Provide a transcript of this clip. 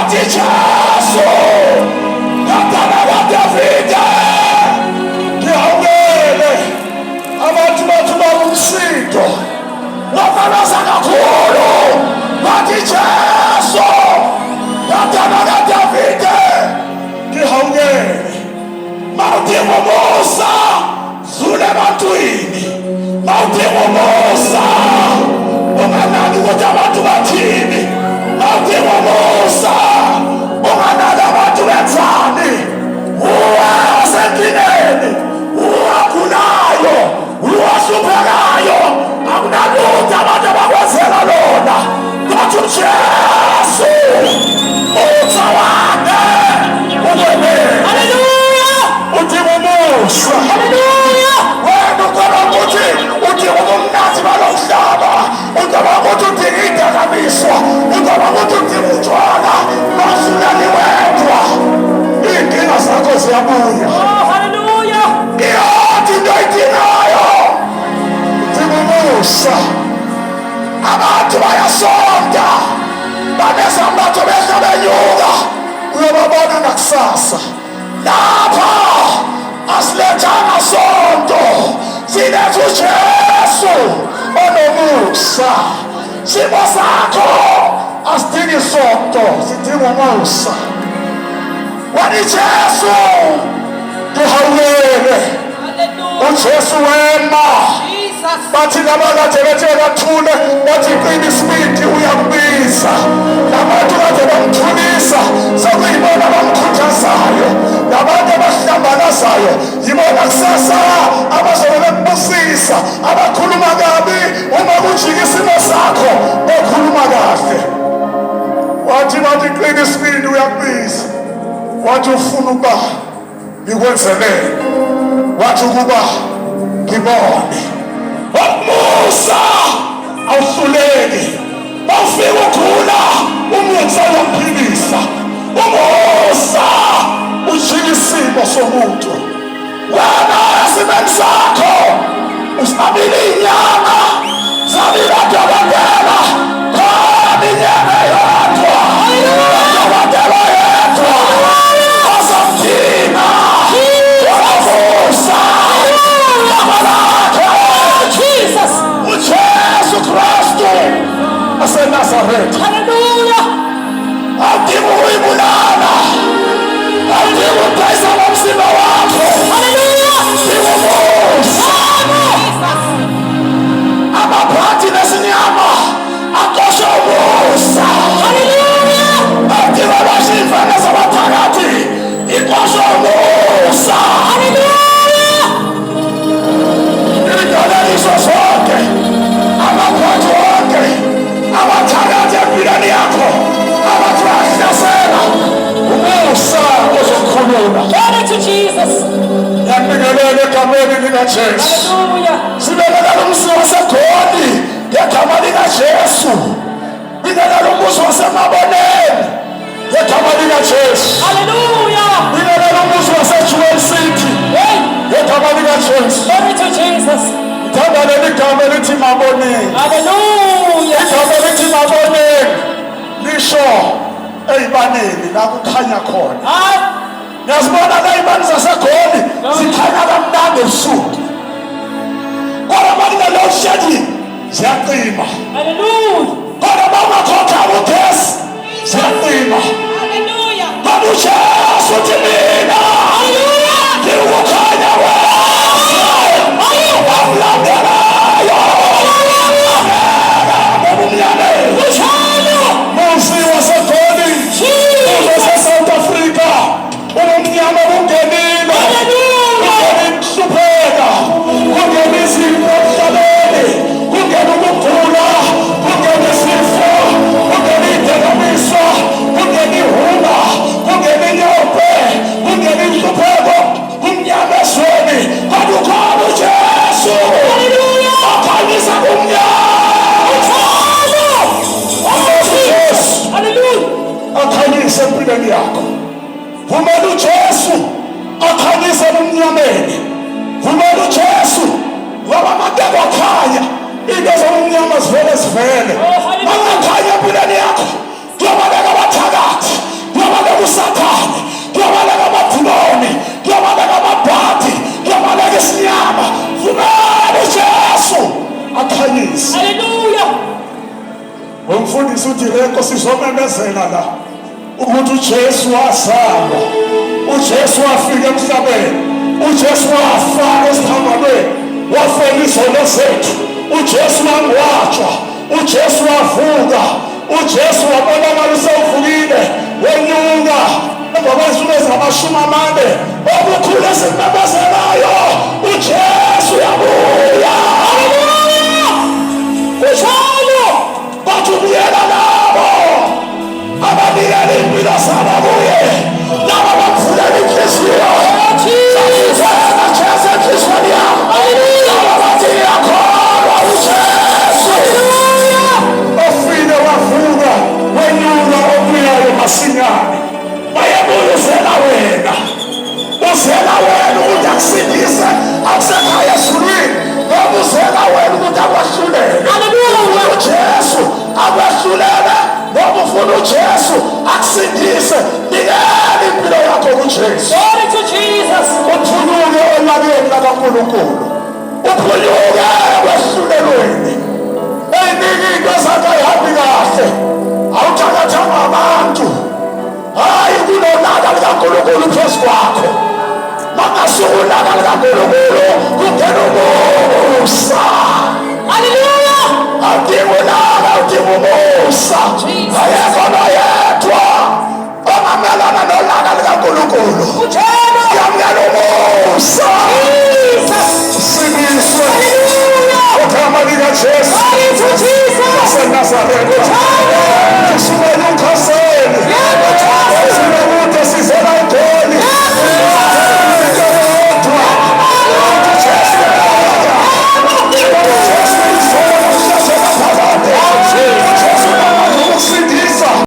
wathi Jesu Ndodana kaDavide ngiyawukele abantu bathu bawumsindo wafakaza kakhulu wathi Jesu Ndodana kaDavide ngiyawukele mawudinga umusa zule ebantwini mawudinga umusa unganaki ukuthi abantu bathini mawudinga umusa unganaki abantu benzani uwasenkingeni uwagulayo uwahluphekayo akunalutho abantu abakwenzela lona kodwa uJesu umusa wakhe uwemele haleluya udinga umusa haleluya wena ucabanga ukuthi udinga ubumnandi balomhlaba ucabanga ukuthi udinga idakamizwa ucabanga ukuthi udinga utshwala basulani wedwa iy'nkinga zakho ziyabuya haleluya iyodwa into ayidingayo udinga umusa abantu bayasonda banezambatho behla benyuka uyobabona nakusasa lapha asilethanga sonto siletha uJesu onomusa simo sakho asidingi sonto sidinga umusa wani Jesu ngihawukele uJesu wema bathi labakade bethe bathule bathi qina isibindi uyakubiza labantu kade bamthulisa sokuyibona bamkhuthazayo labantu abahlambalazayo yibona kusasa abazobe bekubusisa abakhuluma kabi uma kujika isimo sakho bekhuluma kahle wathi bathi qina isibindi uyakubiza wathi ufuna ukuba ngikwenzelele wathi ukuba ngibone umusa awuhluleki bawufika ukhula umusa uyaphilisa umusa ujika isimo somuntu wena esimeni sakho usabile inyanga zabile adokotela khona inyanga yodwa adokotela yedwa azamdinga umusa uJesu Kristu aseNazaretha haleluya awudinga ukuyibulala awudinga ukudayisa ngomzimba wakho haleluya udinga umusa amaphathi nesinyama aqosha umusa haleluya awudinga abashifana zabathakathi iqosha umusa haleluya idolaliswa sonke amaphathi wonke abathakathi empilweni yakho abathi bayahlasela umusa ozokhulula glory to Jesus yabingelela egameni likaJesu sibekela umbuso waseGoli ngegama likaJesu bingelela umbuso waseMaboneni ngegama likaJesu haleluya bingelela umbuso waseJewel City ngegama likaJesu glory to Jesus igama leli gama lithi Maboneni haleluya igama lithi Maboneni lisho eyibaneni la kukhanya khona ngiyazibona la ibani zaseGoli zikhanya kamnandi ebusuku kodwa makunelo shedi ziyaqima haleluya kodwa bangakhokha ugesi ziyaqima haleluya kodwa uJesu uthi mina haleluya ngikukhanya musi waseGoli South Africa umnyama ungenile ukuhlupheka kungena izifo emhlabeni kungena ukugula kungena isifo kungena idakamizwa kungena ihuna kungena inyombe kungena inhlupheko kumnyama ezweni kodwa ukhona uJesu akhanyisa kumnyama akhanyisa empilweni yakho vumela uJesu akhanyisa emnyameni vumela uJesu ngoba amateko akhanya into zomnyama zivele mangakhanya empilweni yakho kuyobabeka abathakathi umfundisi uDireko sizomemezela la ukuthi uJesu wasala, uJesu wafika emhlabeni, uJesu wafaka esithambalweni, wafela izono zethu, uJesu wangcwatshwa, uJesu wavuka, uJesu wabonakalisa uvukile, wenyuka emva kwensuku ezama40 okukhulu esimemezelayo, uJesu uyabuya. Kunjalo bathi ubuyela nabo abanikela impilo zabo kuye, laba bavulela inhliziyo sasizana Jesu enhliziyweni yakho, laba bathi ngiyakholwa uJesu ofile wavuka wenyuka obuyayo masinyane. Bayebuya uzela wena, uzela wena ukuthi akusindise akusekhaya ezulwini, noma uzela wena ukuthi akwahlulele. uJesu akwahlulele, noma ufuna uJesu akusindise, nikela impilo yakho kuJesu. Glory to Jesus. Uphuluke elakeni lakaNkulunkulu, uphuluke ekwehlulelweni. Eyiningi into zakho ayihambi kahle, awuthakathanga abantu, hayi kunolaka likaNkulunkulu phezu kwakho. Makasukulaka likaNkulunkulu kungena umusa. Hallelujah. Awudingi ulaka, udinga umusa. Jesus. Ayekho